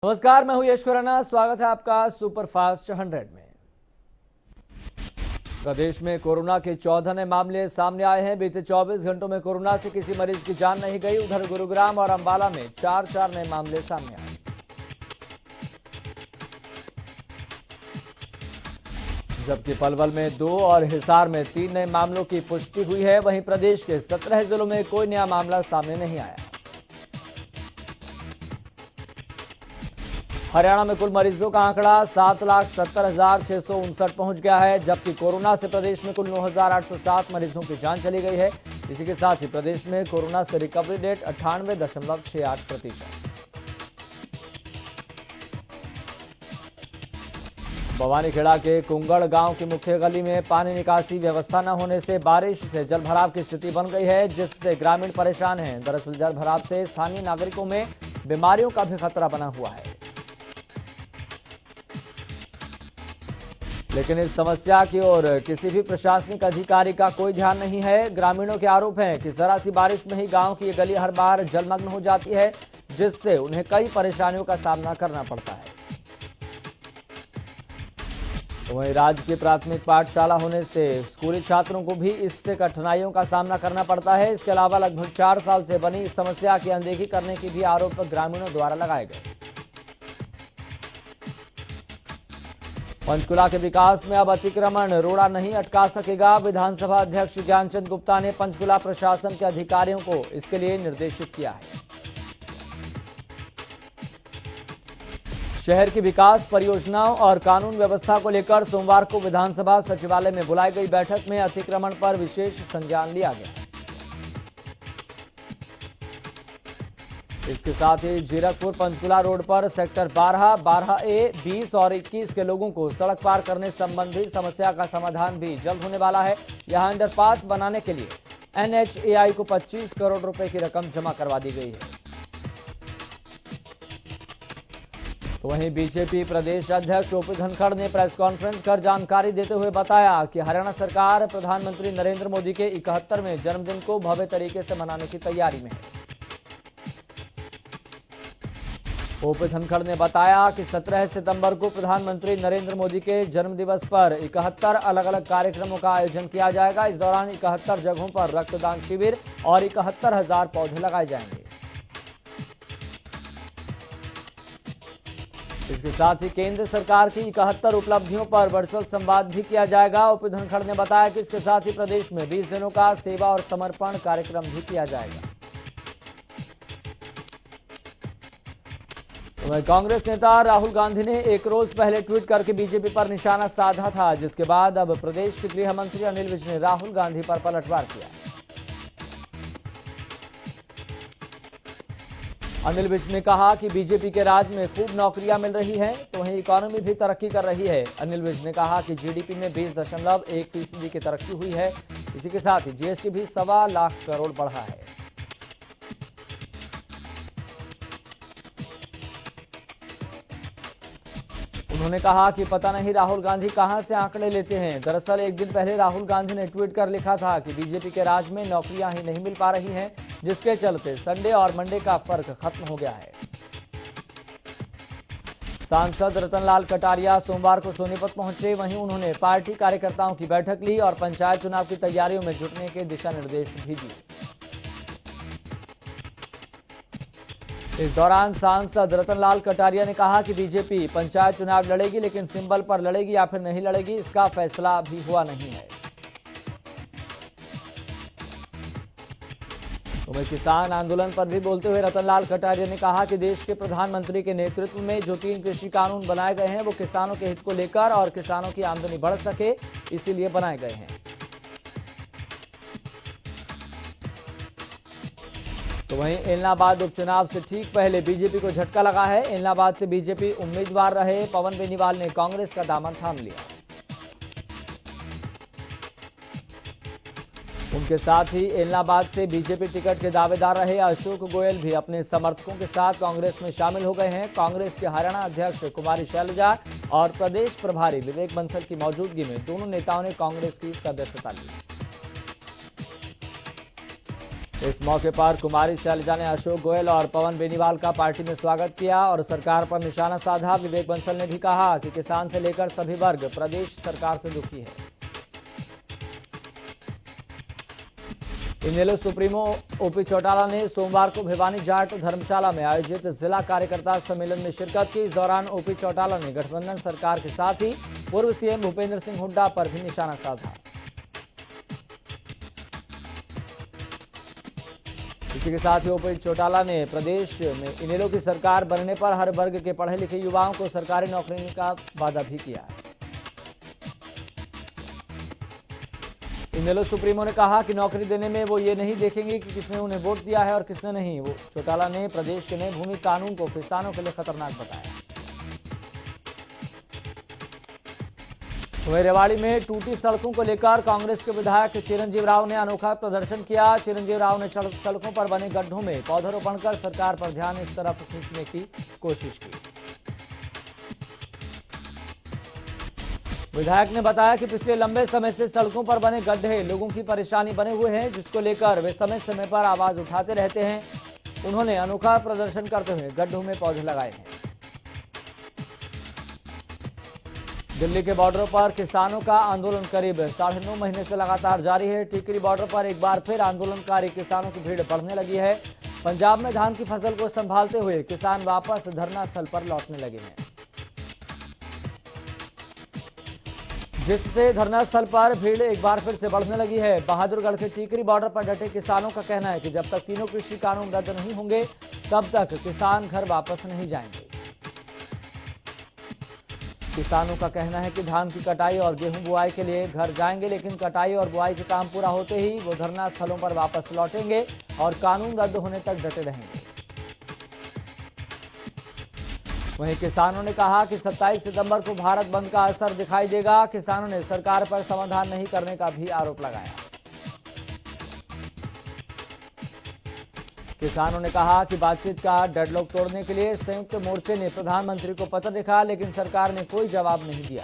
नमस्कार, मैं हूं यश खुराना। स्वागत है आपका सुपरफास्ट 100 में। प्रदेश में कोरोना के 14 नए मामले सामने आए हैं। बीते 24 घंटों में कोरोना से किसी मरीज की जान नहीं गई। उधर गुरुग्राम और अंबाला में 4 नए मामले सामने आए। जबकि पलवल में 2 और हिसार में 3 नए मामलों की पुष्टि हुई है। वहीं प्रदेश के 17 जिलों में कोई नया मामला सामने नहीं आया। हरियाणा में कुल मरीजों का आंकड़ा 7,70,659 पहुंच गया है। जबकि कोरोना से प्रदेश में कुल 9,807 मरीजों की जान चली गई है। इसी के साथ ही प्रदेश में कोरोना से रिकवरी रेट 98.68%। भवानीखेड़ा के कुंगड़ गांव की मुख्य गली में पानी निकासी व्यवस्था न होने से बारिश से जलभराव की स्थिति बन गई है, जिससे ग्रामीण परेशान हैं। दरअसल जलभराव से स्थानीय नागरिकों में बीमारियों का भी खतरा बना हुआ है। लेकिन इस समस्या की ओर किसी भी प्रशासनिक अधिकारी का कोई ध्यान नहीं है। ग्रामीणों के आरोप हैं कि जरा सी बारिश में ही गांव की ये गली हर बार जलमग्न हो जाती है, जिससे उन्हें कई परेशानियों का सामना करना पड़ता है। वहीं राजकीय प्राथमिक पाठशाला होने से स्कूली छात्रों को भी इससे कठिनाइयों का सामना करना पड़ता है। इसके अलावा लगभग 4 साल से बनी इस समस्या की अनदेखी करने की भी आरोप ग्रामीणों द्वारा लगाए गए। पंचकुला के विकास में अब अतिक्रमण रोड़ा नहीं अटका सकेगा। विधानसभा अध्यक्ष ज्ञानचंद गुप्ता ने पंचकुला प्रशासन के अधिकारियों को इसके लिए निर्देशित किया है। शहर की विकास परियोजनाओं और कानून व्यवस्था को लेकर सोमवार को विधानसभा सचिवालय में बुलाई गई बैठक में अतिक्रमण पर विशेष संज्ञान लिया गया। इसके साथ ही जीरकपुर पंचकुला रोड पर सेक्टर 12, 12A, 20 और 21 के लोगों को सड़क पार करने संबंधी समस्या का समाधान भी जल्द होने वाला है। यहां अंडरपास बनाने के लिए NHAI को 25 करोड़ रुपए की रकम जमा करवा दी गई है। तो वहीं बीजेपी प्रदेश अध्यक्ष ओपी धनखड़ ने प्रेस कॉन्फ्रेंस कर जानकारी देते हुए बताया कि हरियाणा सरकार प्रधानमंत्री नरेंद्र मोदी के 71वें जन्मदिन को भव्य तरीके से मनाने की तैयारी में है। ओपी धनखड़ ने बताया कि 17 सितंबर को प्रधानमंत्री नरेंद्र मोदी के जन्मदिवस पर 71 अलग अलग कार्यक्रमों का आयोजन किया जाएगा। इस दौरान 71 जगहों पर रक्तदान शिविर और 71,000 पौधे लगाए जाएंगे। इसके साथ ही केंद्र सरकार की 71 उपलब्धियों पर वर्चुअल संवाद भी किया जाएगा। ओपी धनखड़ ने बताया कि इसके साथ ही प्रदेश में 20 दिनों का सेवा और समर्पण कार्यक्रम भी किया जाएगा। वहीं कांग्रेस नेता राहुल गांधी ने एक रोज पहले ट्वीट करके बीजेपी पर निशाना साधा था, जिसके बाद अब प्रदेश के गृह मंत्री अनिल विज ने राहुल गांधी पर पलटवार किया। अनिल विज ने कहा कि बीजेपी के राज में खूब नौकरियां मिल रही हैं, तो वहीं इकोनॉमी भी तरक्की कर रही है। अनिल विज ने कहा कि जीडीपी में 20.1% की तरक्की हुई है। इसी के साथ ही जीएसटी भी 1.25 लाख करोड़ बढ़ा है। उन्होंने कहा कि पता नहीं राहुल गांधी कहां से आंकड़े लेते हैं। दरअसल एक दिन पहले राहुल गांधी ने ट्वीट कर लिखा था कि बीजेपी के राज में नौकरियां ही नहीं मिल पा रही हैं, जिसके चलते संडे और मंडे का फर्क खत्म हो गया है। सांसद रतनलाल कटारिया सोमवार को सोनीपत पहुंचे। वहीं उन्होंने पार्टी कार्यकर्ताओं की बैठक ली और पंचायत चुनाव की तैयारियों में जुटने के दिशा निर्देश भी दिए। इस दौरान सांसद रतनलाल कटारिया ने कहा कि बीजेपी पंचायत चुनाव लड़ेगी, लेकिन सिंबल पर लड़ेगी या फिर नहीं लड़ेगी, इसका फैसला अभी हुआ नहीं है। वहीं किसान आंदोलन पर भी बोलते हुए रतनलाल कटारिया ने कहा कि देश के प्रधानमंत्री के नेतृत्व में जो 3 कृषि कानून बनाए गए हैं, वो किसानों के हित को लेकर और किसानों की आमदनी बढ़ सके, इसीलिए बनाए गए हैं। तो वहीं एलनाबाद उपचुनाव से ठीक पहले बीजेपी को झटका लगा है। एलनाबाद से बीजेपी उम्मीदवार रहे पवन बेनीवाल ने कांग्रेस का दामन थाम लिया। उनके साथ ही एलनाबाद से बीजेपी टिकट के दावेदार रहे अशोक गोयल भी अपने समर्थकों के साथ कांग्रेस में शामिल हो गए हैं। कांग्रेस के हरियाणा अध्यक्ष कुमारी शैलजा और प्रदेश प्रभारी विवेक बंसल की मौजूदगी में दोनों नेताओं ने कांग्रेस की सदस्यता ली। इस मौके पर कुमारी शैलजा ने अशोक गोयल और पवन बेनीवाल का पार्टी में स्वागत किया और सरकार पर निशाना साधा। विवेक बंसल ने भी कहा कि किसान से लेकर सभी वर्ग प्रदेश सरकार से दुखी है। इनेलो सुप्रीमो ओपी चौटाला ने सोमवार को भिवानी जाट धर्मशाला में आयोजित जिला कार्यकर्ता सम्मेलन में शिरकत की। इस दौरान ओपी चौटाला ने गठबंधन सरकार के साथ ही पूर्व सीएम भूपेंद्र सिंह हुड्डा पर भी निशाना साधा। इसी के साथ ही ओपी चौटाला ने प्रदेश में इनेलो की सरकार बनने पर हर वर्ग के पढ़े लिखे युवाओं को सरकारी नौकरी का वादा भी किया है। इनेलो सुप्रीमो ने कहा कि नौकरी देने में वो ये नहीं देखेंगे कि किसने उन्हें वोट दिया है और किसने नहीं। वो चौटाला ने प्रदेश के नए भूमि कानून को किसानों के लिए खतरनाक बताया। वहीं रेवाड़ी में टूटी सड़कों को लेकर कांग्रेस के विधायक चिरंजीव राव ने अनोखा प्रदर्शन किया। चिरंजीव राव ने सड़कों पर बने गड्ढों में पौधरोपण कर सरकार पर ध्यान इस तरफ खींचने की कोशिश की। विधायक ने बताया कि पिछले लंबे समय से सड़कों पर बने गड्ढे लोगों की परेशानी बने हुए हैं, जिसको लेकर वे समय समय पर आवाज उठाते रहते हैं। उन्होंने अनोखा प्रदर्शन करते हुए गड्ढों में पौधे लगाए हैं। दिल्ली के बॉर्डरों पर किसानों का आंदोलन करीब 9.5 महीने से लगातार जारी है। टिकरी बॉर्डर पर एक बार फिर आंदोलनकारी किसानों की भीड़ बढ़ने लगी है। पंजाब में धान की फसल को संभालते हुए किसान वापस धरना स्थल पर लौटने लगे हैं, जिससे धरना स्थल पर भीड़ एक बार फिर से बढ़ने लगी है। बहादुरगढ़ के टीकरी बॉर्डर पर डटे किसानों का कहना है कि जब तक तीनों कृषि कानून रद्द नहीं होंगे तब तक किसान घर वापस नहीं जाएंगे। किसानों का कहना है कि धान की कटाई और गेहूं बुआई के लिए घर जाएंगे, लेकिन कटाई और बुआई के काम पूरा होते ही वो धरना स्थलों पर वापस लौटेंगे और कानून रद्द होने तक डटे रहेंगे। वहीं किसानों ने कहा कि 27 सितंबर को भारत बंद का असर दिखाई देगा। किसानों ने सरकार पर समाधान नहीं करने का भी आरोप लगाया। किसानों ने कहा कि बातचीत का डेडलॉक तोड़ने के लिए संयुक्त मोर्चे ने प्रधानमंत्री को पत्र लिखा, लेकिन सरकार ने कोई जवाब नहीं दिया।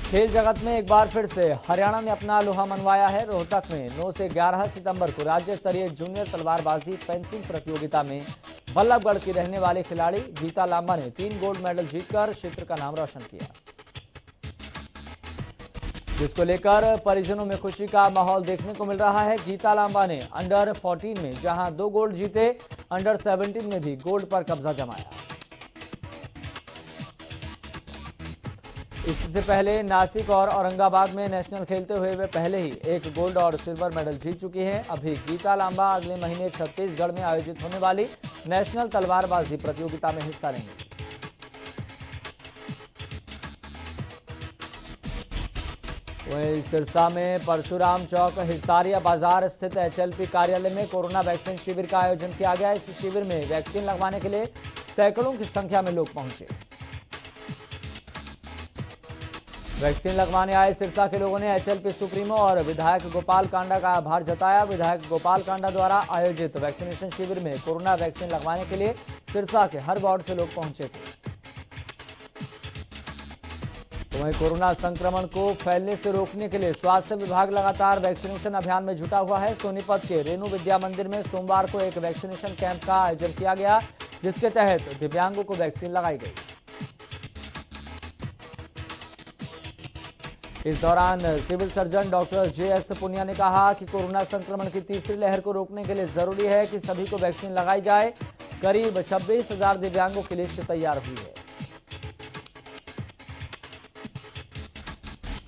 खेल जगत में एक बार फिर से हरियाणा ने अपना लोहा मनवाया है। रोहतक में 9 से 11 सितंबर को राज्य स्तरीय जूनियर तलवारबाजी फेंसिंग प्रतियोगिता में बल्लभगढ़ की रहने वाली खिलाड़ी गीता लांबा ने 3 गोल्ड मेडल जीतकर क्षेत्र का नाम रोशन किया, जिसको लेकर परिजनों में खुशी का माहौल देखने को मिल रहा है। गीता लांबा ने अंडर 14 में जहां 2 गोल्ड जीते, अंडर 17 में भी गोल्ड पर कब्जा जमाया। इससे पहले नासिक और औरंगाबाद में नेशनल खेलते हुए वे पहले ही 1 गोल्ड और सिल्वर मेडल जीत चुकी हैं। अभी गीता लांबा अगले महीने छत्तीसगढ़ में आयोजित होने वाली नेशनल तलवारबाजी प्रतियोगिता में हिस्सा लेंगे। वहीं सिरसा में परशुराम चौक हिसारिया बाजार स्थित एचएलपी कार्यालय में कोरोना वैक्सीन शिविर का आयोजन किया गया। इस शिविर में वैक्सीन लगवाने के लिए सैकड़ों की संख्या में लोग पहुंचे। वैक्सीन लगवाने आए सिरसा के लोगों ने एचएलपी सुप्रीमो और विधायक गोपाल कांडा का आभार जताया। विधायक गोपाल कांडा द्वारा आयोजित वैक्सीनेशन शिविर में कोरोना वैक्सीन लगवाने के लिए सिरसा के हर वार्ड से लोग पहुंचे थे। तो वहीं कोरोना संक्रमण को फैलने से रोकने के लिए स्वास्थ्य विभाग लगातार वैक्सीनेशन अभियान में जुटा हुआ है। सोनीपत के रेणु विद्या मंदिर में सोमवार को एक वैक्सीनेशन कैंप का आयोजन किया गया, जिसके तहत दिव्यांगों को वैक्सीन लगाई गई। इस दौरान civil surgeon doctor J S. Punia ने कहा कि कोरोना संक्रमण की तीसरी लहर को रोकने के लिए जरूरी है कि सभी को वैक्सीन लगाई जाए। करीब 26,000 दिव्यांगों की लिस्ट तैयार हुई है।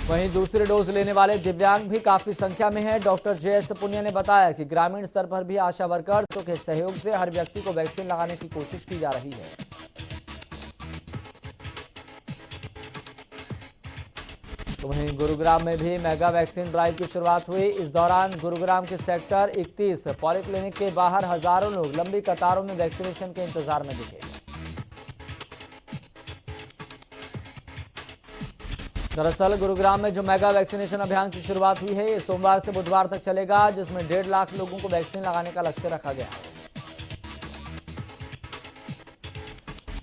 वहीं दूसरे डोज लेने वाले दिव्यांग भी काफी संख्या में हैं। Doctor J S. पुनिया ने बताया कि ग्रामीण स्तर पर भी आशा वर्कर्स के सहयोग से हर व्यक्ति को वैक्सीन लगाने की कोशिश की जा रही है। तो वहीं गुरुग्राम में भी मेगा वैक्सीन ड्राइव की शुरुआत हुई। इस दौरान गुरुग्राम के सेक्टर 31 पॉलीक्लिनिक के बाहर हजारों लोग लंबी कतारों में वैक्सीनेशन के इंतजार में दिखे। दरअसल गुरुग्राम में जो मेगा वैक्सीनेशन अभियान की शुरुआत हुई है, ये सोमवार से बुधवार तक चलेगा, जिसमें 1.5 लाख लोगों को वैक्सीन लगाने का लक्ष्य रखा गया है।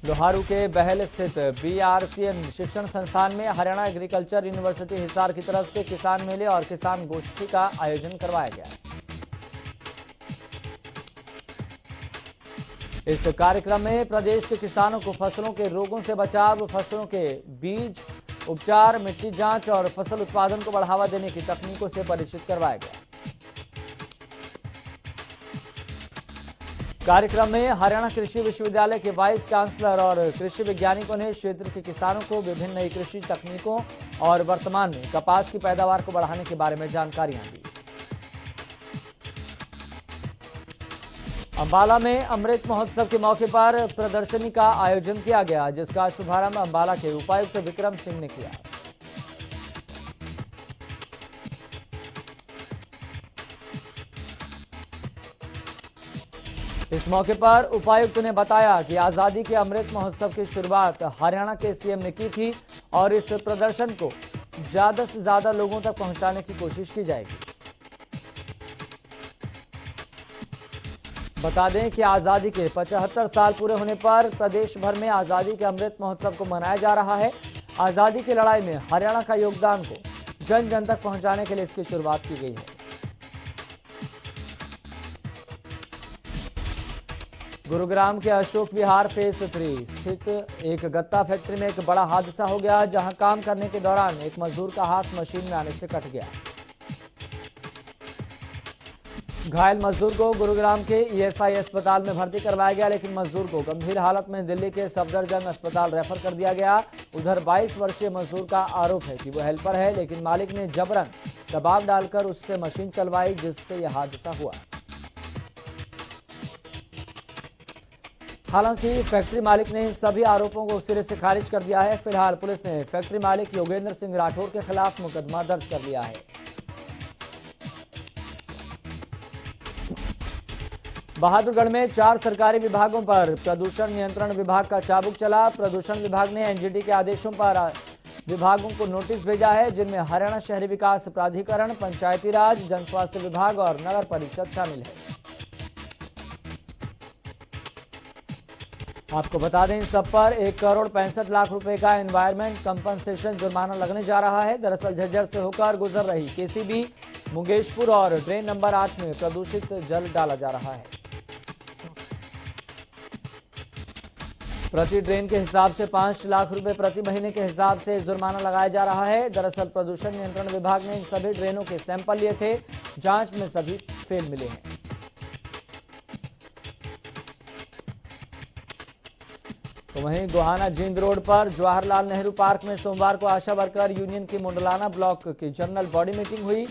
लोहारू के बहल स्थित बीआरसीएम शिक्षण संस्थान में हरियाणा एग्रीकल्चर यूनिवर्सिटी हिसार की तरफ से किसान मेले और किसान गोष्ठी का आयोजन करवाया गया। इस कार्यक्रम में प्रदेश के किसानों को फसलों के रोगों से बचाव, फसलों के बीज उपचार, मिट्टी जांच और फसल उत्पादन को बढ़ावा देने की तकनीकों से परिचित करवाया गया। कार्यक्रम में हरियाणा कृषि विश्वविद्यालय के वाइस चांसलर और कृषि वैज्ञानिकों ने क्षेत्र के किसानों को विभिन्न नई कृषि तकनीकों और वर्तमान में कपास की पैदावार को बढ़ाने के बारे में जानकारियां दी। अंबाला में अमृत महोत्सव के मौके पर प्रदर्शनी का आयोजन किया गया, जिसका शुभारंभ अंबाला के उपायुक्त विक्रम सिंह ने किया। इस मौके पर उपायुक्त ने बताया कि आजादी के अमृत महोत्सव की शुरुआत हरियाणा के सीएम ने की थी और इस प्रदर्शन को ज्यादा से ज्यादा लोगों तक पहुंचाने की कोशिश की जाएगी। बता दें कि आजादी के 75 साल पूरे होने पर प्रदेश भर में आजादी के अमृत महोत्सव को मनाया जा रहा है। आजादी की लड़ाई में हरियाणा का योगदान को जन जन तक पहुंचाने के लिए इसकी शुरुआत की गई है। गुरुग्राम के अशोक विहार फेज 3 स्थित एक गत्ता फैक्ट्री में एक बड़ा हादसा हो गया, जहां काम करने के दौरान एक मजदूर का हाथ मशीन में आने से कट गया। घायल मजदूर को गुरुग्राम के ईएसआई अस्पताल में भर्ती करवाया गया, लेकिन मजदूर को गंभीर हालत में दिल्ली के सफदरजंग अस्पताल रेफर कर दिया गया। उधर 22 वर्षीय मजदूर का आरोप है कि वो हेल्पर है, लेकिन मालिक ने जबरन दबाव डालकर उससे मशीन चलवाई, जिससे यह हादसा हुआ। हालांकि फैक्ट्री मालिक ने इन सभी आरोपों को सिरे से खारिज कर दिया है। फिलहाल पुलिस ने फैक्ट्री मालिक योगेंद्र सिंह राठौर के खिलाफ मुकदमा दर्ज कर लिया है। बहादुरगढ़ में 4 सरकारी विभागों पर प्रदूषण नियंत्रण विभाग का चाबुक चला। प्रदूषण विभाग ने एनजीटी के आदेशों पर विभागों को नोटिस भेजा है, जिनमें हरियाणा शहरी विकास प्राधिकरण, पंचायती राज, जन स्वास्थ्य विभाग और नगर परिषद शामिल है। आपको बता दें, इन सब पर 1 करोड़ 65 लाख रुपए का एनवायरमेंट कंपनसेशन जुर्माना लगने जा रहा है। दरअसल झज्जर से होकर गुजर रही केसीबी, मुंगेशपुर और ड्रेन नंबर 8 में प्रदूषित जल डाला जा रहा है। प्रति ड्रेन के हिसाब से 5 लाख रुपए प्रति महीने के हिसाब से जुर्माना लगाया जा रहा है। दरअसल प्रदूषण नियंत्रण विभाग ने इन सभी ड्रेनों के सैंपल लिए थे, जांच में सभी फेल मिले हैं। तो वहीं गोहाना जींद रोड पर जवाहरलाल नेहरू पार्क में सोमवार को आशा वर्कर यूनियन की मुंडलाना ब्लॉक की जनरल बॉडी मीटिंग हुई।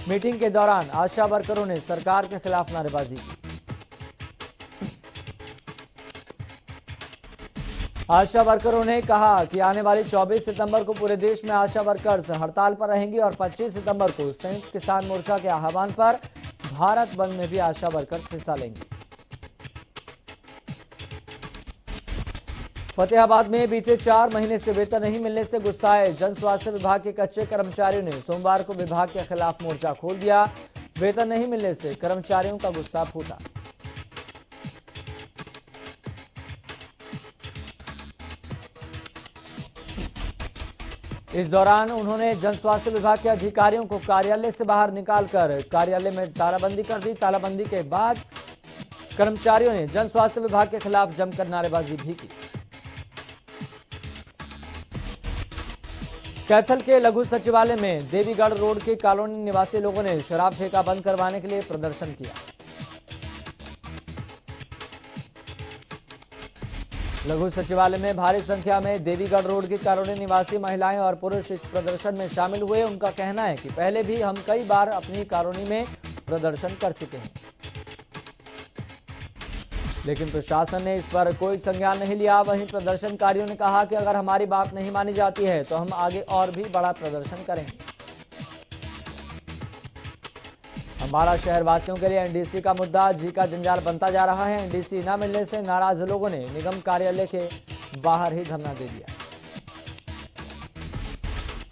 मीटिंग के दौरान आशा वर्करों ने सरकार के खिलाफ नारेबाजी की। आशा वर्करों ने कहा कि आने वाली 24 सितंबर को पूरे देश में आशा वर्कर्स हड़ताल पर रहेंगी और 25 सितंबर को संयुक्त किसान मोर्चा के आह्वान पर भारत बंद में भी आशा वर्कर्स हिस्सा लेंगे। फतेहाबाद में बीते 4 महीने से वेतन नहीं मिलने से गुस्साए जन स्वास्थ्य विभाग के कच्चे कर्मचारियों ने सोमवार को विभाग के खिलाफ मोर्चा खोल दिया। वेतन नहीं मिलने से कर्मचारियों का गुस्सा फूटा। इस दौरान उन्होंने जन स्वास्थ्य विभाग के अधिकारियों को कार्यालय से बाहर निकालकर कार्यालय में तालाबंदी कर दी। तालाबंदी के बाद कर्मचारियों ने जन स्वास्थ्य विभाग के खिलाफ जमकर नारेबाजी भी की। कैथल के लघु सचिवालय में देवीगढ़ रोड के कॉलोनी निवासी लोगों ने शराब ठेका बंद करवाने के लिए प्रदर्शन किया। लघु सचिवालय में भारी संख्या में देवीगढ़ रोड की कॉलोनी निवासी महिलाएं और पुरुष इस प्रदर्शन में शामिल हुए। उनका कहना है कि पहले भी हम कई बार अपनी कॉलोनी में प्रदर्शन कर चुके हैं, लेकिन प्रशासन ने इस पर कोई संज्ञान नहीं लिया। वहीं प्रदर्शनकारियों ने कहा कि अगर हमारी बात नहीं मानी जाती है तो हम आगे और भी बड़ा प्रदर्शन करेंगे। अंबाला शहर वासियों के लिए एनडीसी का मुद्दा जी का जंजाल बनता जा रहा है। एनडीसी न मिलने से नाराज लोगों ने निगम कार्यालय के बाहर ही धरना दे दिया।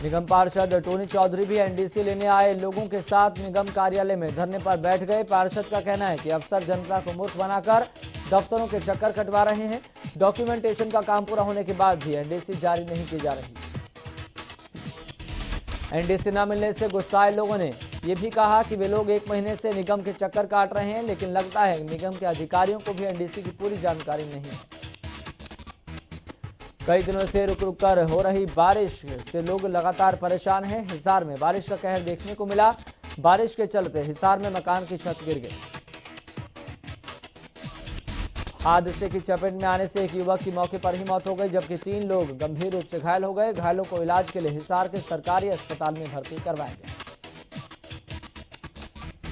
निगम पार्षद टोनी चौधरी भी एनडीसी लेने आए लोगों के साथ निगम कार्यालय में धरने पर बैठ गए। पार्षद का कहना है कि अफसर जनता को मूर्ख बनाकर दफ्तरों के चक्कर कटवा रहे हैं। डॉक्यूमेंटेशन का काम पूरा होने के बाद भी एनडीसी जारी नहीं की जा रही। एनडीसी न मिलने से गुस्साए लोगों ने यह भी कहा कि वे लोग 1 महीने से निगम के चक्कर काट रहे हैं, लेकिन लगता है निगम के अधिकारियों को भी एनडीसी की पूरी जानकारी नहीं है। कई दिनों से रुक रुक कर हो रही बारिश से लोग लगातार परेशान हैं। हिसार में बारिश का कहर देखने को मिला। बारिश के चलते हिसार में मकान की छत गिर गई। हादसे की चपेट में आने से एक युवक की मौके पर ही मौत हो गई, जबकि 3 लोग गंभीर रूप से घायल हो गए। घायलों को इलाज के लिए हिसार के सरकारी अस्पताल में भर्ती करवाया गया।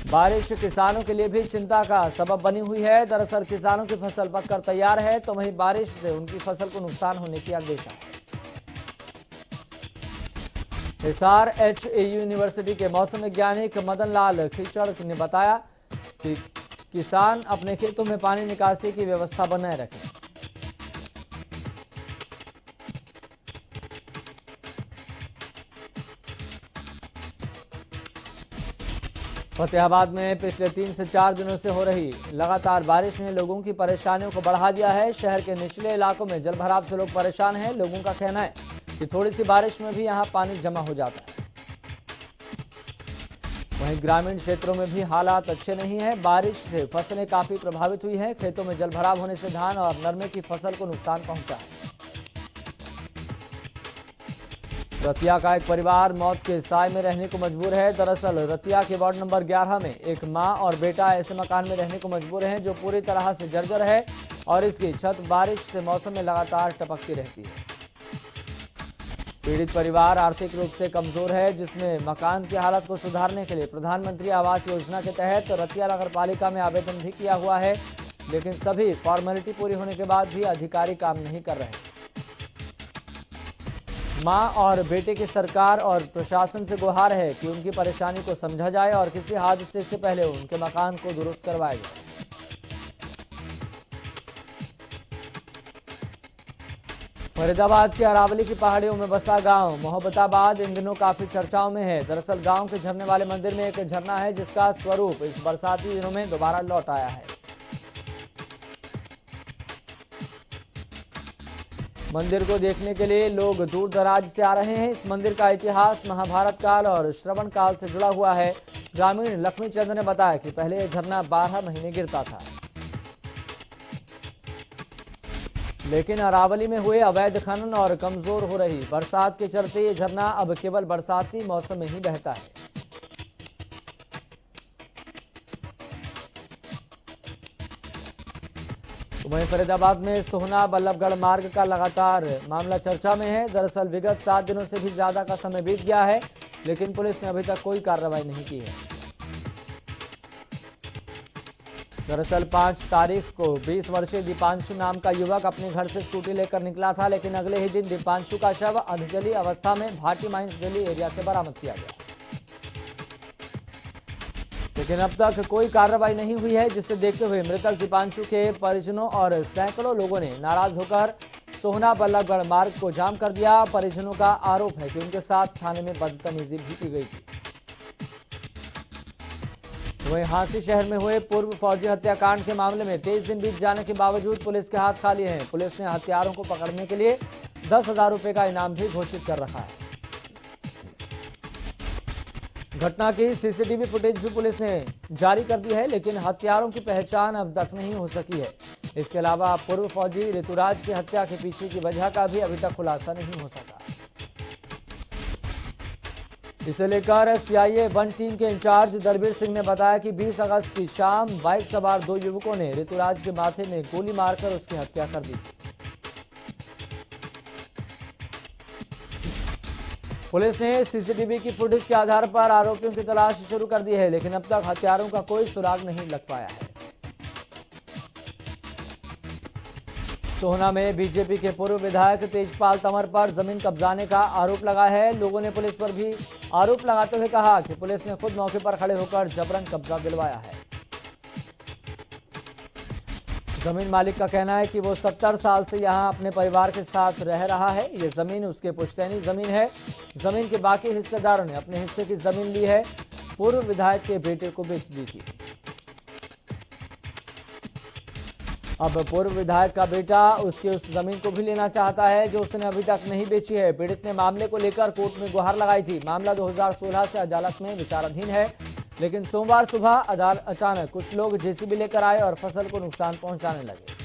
बारिश किसानों के लिए भी चिंता का सबब बनी हुई है। दरअसल किसानों की फसल पककर तैयार है, तो वहीं बारिश से उनकी फसल को नुकसान होने की अंदेशा है। हिसार HAU यूनिवर्सिटी के मौसम वैज्ञानिक मदन लाल खिचड़ ने बताया कि किसान अपने खेतों में पानी निकासी की व्यवस्था बनाए रखें। फतेहाबाद में पिछले 3 से 4 दिनों से हो रही लगातार बारिश ने लोगों की परेशानियों को बढ़ा दिया है। शहर के निचले इलाकों में जलभराव से लोग परेशान हैं। लोगों का कहना है कि थोड़ी सी बारिश में भी यहां पानी जमा हो जाता है। वहीं ग्रामीण क्षेत्रों में भी हालात अच्छे नहीं है। बारिश से फसलें काफी प्रभावित हुई हैं। खेतों में जलभराव होने से धान और नरमे की फसल को नुकसान पहुंचा है। रतिया का एक परिवार मौत के साए में रहने को मजबूर है। दरअसल रतिया के वार्ड नंबर 11 में एक मां और बेटा ऐसे मकान में रहने को मजबूर हैं जो पूरी तरह से जर्जर है और इसकी छत बारिश से मौसम में लगातार टपकती रहती है। पीड़ित परिवार आर्थिक रूप से कमजोर है, जिसमें मकान की हालत को सुधारने के लिए प्रधानमंत्री आवास योजना के तहत रतिया नगर पालिका में आवेदन भी किया हुआ है, लेकिन सभी फॉर्मेलिटी पूरी होने के बाद भी अधिकारी काम नहीं कर रहे। मां और बेटे की सरकार और प्रशासन से गुहार है कि उनकी परेशानी को समझा जाए और किसी हादसे से पहले उनके मकान को दुरुस्त करवाया जाए। फरीदाबाद के अरावली की पहाड़ियों में बसा गांव मोहब्बताबाद इन दिनों काफी चर्चाओं में है। दरअसल गांव के झरने वाले मंदिर में एक झरना है जिसका स्वरूप इस बरसाती दिनों में दोबारा लौट आया है। मंदिर को देखने के लिए लोग दूर दराज से आ रहे हैं। इस मंदिर का इतिहास महाभारत काल और श्रवण काल से जुड़ा हुआ है। ग्रामीण लक्ष्मी चंद ने बताया कि पहले यह झरना 12 महीने गिरता था, लेकिन अरावली में हुए अवैध खनन और कमजोर हो रही बरसात के चलते ये झरना अब केवल बरसाती मौसम में ही बहता है। वहीं फरीदाबाद में सोहना बल्लभगढ़ मार्ग का लगातार मामला चर्चा में है। दरअसल विगत 7 दिनों से भी ज्यादा का समय बीत गया है, लेकिन पुलिस ने अभी तक कोई कार्रवाई नहीं की है। दरअसल 5 तारीख को 20 वर्षीय दीपांशु नाम का युवक अपने घर से स्कूटी लेकर निकला था, लेकिन अगले ही दिन दीपांशु का शव अधजली अवस्था में भाटी माइंस दिल्ली एरिया से बरामद किया गया, लेकिन अब तक कोई कार्रवाई नहीं हुई है, जिसे देखते हुए मृतक दीपांशु के परिजनों और सैकड़ों लोगों ने नाराज होकर सोहना बल्लभगढ़ मार्ग को जाम कर दिया। परिजनों का आरोप है कि उनके साथ थाने में बदतमीजी भी की गई थी। वहीं हांसी शहर में हुए पूर्व फौजी हत्याकांड के मामले में 23 दिन बीत जाने के बावजूद पुलिस के हाथ खाली हैं। पुलिस ने हत्यारों को पकड़ने के लिए 10,000 रुपए का इनाम भी घोषित कर रखा है। घटना की सीसीटीवी फुटेज भी पुलिस ने जारी कर दी है, लेकिन हत्यारों की पहचान अब तक नहीं हो सकी है। इसके अलावा पूर्व फौजी ऋतुराज की हत्या के पीछे की वजह का भी अभी तक खुलासा नहीं हो सका। इसे लेकर CIA 1 टीम के इंचार्ज दरबीर सिंह ने बताया कि 20 अगस्त की शाम बाइक सवार 2 युवकों ने ऋतुराज के माथे में गोली मारकर उसकी हत्या कर दी। पुलिस ने सीसीटीवी की फुटेज के आधार पर आरोपियों की तलाश शुरू कर दी है, लेकिन अब तक हत्यारों का कोई सुराग नहीं लग पाया है। सोहना में बीजेपी के पूर्व विधायक तेजपाल तंवर पर जमीन कब्जाने का आरोप लगा है। लोगों ने पुलिस पर भी आरोप लगाते हुए कहा कि पुलिस ने खुद मौके पर खड़े होकर जबरन कब्जा दिलवाया है। जमीन मालिक का कहना है कि वो 70 साल से यहां अपने परिवार के साथ रह रहा है। ये जमीन उसके पुश्तैनी जमीन है। जमीन के बाकी हिस्सेदारों ने अपने हिस्से की जमीन ली है, पूर्व विधायक के बेटे को बेच दी थी। अब पूर्व विधायक का बेटा उसकी उस जमीन को भी लेना चाहता है जो उसने अभी तक नहीं बेची है। पीड़ित ने मामले को लेकर कोर्ट में गुहार लगाई थी। मामला 2016 से अदालत में विचाराधीन है, लेकिन सोमवार सुबह अचानक कुछ लोग जेसीबी लेकर आए और फसल को नुकसान पहुंचाने लगे।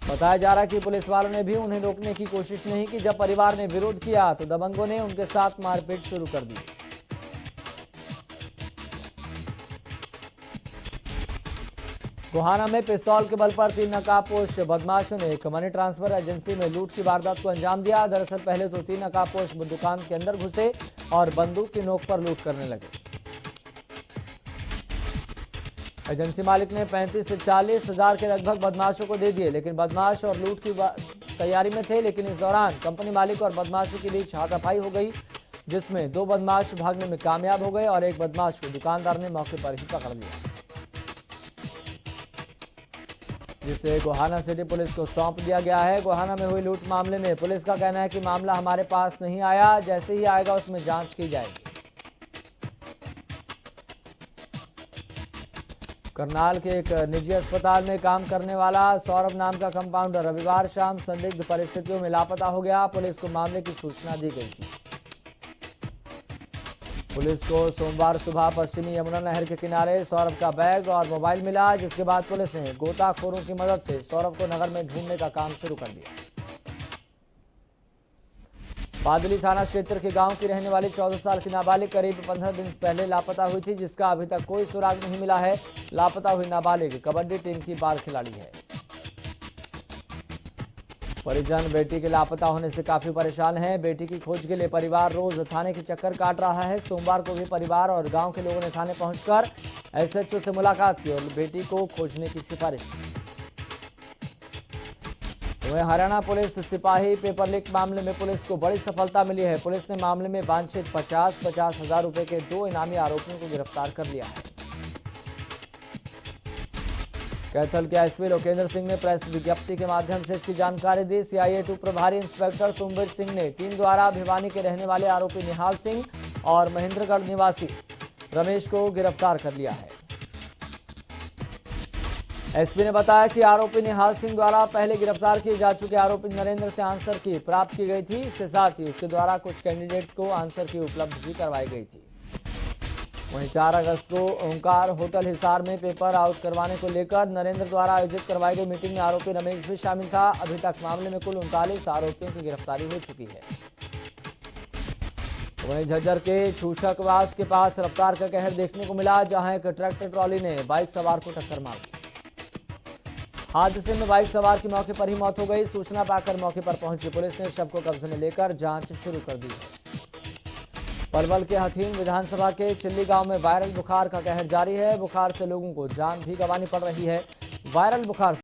बताया जा रहा है कि पुलिस वालों ने भी उन्हें रोकने की कोशिश नहीं की। जब परिवार ने विरोध किया तो दबंगों ने उनके साथ मारपीट शुरू कर दी। गोहाना में पिस्तौल के बल पर 3 नकाबपोश बदमाशों ने एक मनी ट्रांसफर एजेंसी में लूट की वारदात को अंजाम दिया। दरअसल पहले तो 3 नकाबपोश दुकान के अंदर घुसे और बंदूक की नोक पर लूट करने लगे। एजेंसी मालिक ने 35 से 40 हजार के लगभग बदमाशों को दे दिए, लेकिन बदमाश और लूट की तैयारी में थे। लेकिन इस दौरान कंपनी मालिक और बदमाशों के बीच हाथापाई हो गई, जिसमें 2 बदमाश भागने में कामयाब हो गए और एक बदमाश को दुकानदार ने मौके पर ही पकड़ लिया, जिसे गोहाना सिटी पुलिस को सौंप दिया गया है। गोहाना में हुई लूट मामले में पुलिस का कहना है कि मामला हमारे पास नहीं आया, जैसे ही आएगा उसमें जांच की जाएगी। करनाल के एक निजी अस्पताल में काम करने वाला सौरभ नाम का कंपाउंडर रविवार शाम संदिग्ध परिस्थितियों में लापता हो गया। पुलिस को मामले की सूचना दी गई थी। पुलिस को सोमवार सुबह पश्चिमी यमुना नहर के किनारे सौरभ का बैग और मोबाइल मिला, जिसके बाद पुलिस ने गोताखोरों की मदद से सौरभ को नगर में ढूंढने का काम शुरू कर दिया। बादली थाना क्षेत्र के गांव की रहने वाली 14 साल की नाबालिग करीब 15 दिन पहले लापता हुई थी, जिसका अभी तक कोई सुराग नहीं मिला है। लापता हुई नाबालिग कबड्डी टीम की बाल खिलाड़ी है। परिजन बेटी के लापता होने से काफी परेशान हैं। बेटी की खोज के लिए परिवार रोज थाने के चक्कर काट रहा है। सोमवार को भी परिवार और गांव के लोगों ने थाने पहुंचकर एसएचओ से मुलाकात की और बेटी को खोजने की सिफारिश की। वहीं हरियाणा पुलिस सिपाही पेपर लीक मामले में पुलिस को बड़ी सफलता मिली है। पुलिस ने मामले में वांछित 50 हजार रुपए के 2 इनामी आरोपियों को गिरफ्तार कर लिया है। कैथल के एसपी लोकेंद्र सिंह ने प्रेस विज्ञप्ति के माध्यम से इसकी जानकारी दी। CIA2 प्रभारी इंस्पेक्टर सुमवीर सिंह ने टीम द्वारा भिवानी के रहने वाले आरोपी निहाल सिंह और महेंद्रगढ़ निवासी रमेश को गिरफ्तार कर लिया है। एसपी ने बताया कि आरोपी निहाल सिंह द्वारा पहले गिरफ्तार किए जा चुके आरोपी नरेंद्र से आंसर की प्राप्त की गई थी। इसके साथ ही उसके द्वारा कुछ कैंडिडेट्स को आंसर की उपलब्ध भी करवाई गई थी। वहीं 4 अगस्त को ओंकार होटल हिसार में पेपर आउट करवाने को लेकर नरेंद्र द्वारा आयोजित करवाई गई मीटिंग में आरोपी रमेश भी शामिल था। अभी तक मामले में कुल 39 आरोपियों की गिरफ्तारी हो चुकी है। वहीं झज्जर के छूछकवास के पास रफ्तार का कहर देखने को मिला, जहां एक ट्रैक्टर ट्रॉली ने बाइक सवार को टक्कर मार दी। हादसे में बाइक सवार की मौके पर ही मौत हो गई। सूचना पाकर मौके पर पहुंची पुलिस ने शव को कब्जे में लेकर जांच शुरू कर दी है। पलवल के हथीन विधानसभा के चिल्ली गांव में वायरल बुखार का कहर जारी है। बुखार से लोगों को जान भी गंवानी पड़ रही है। वायरल बुखार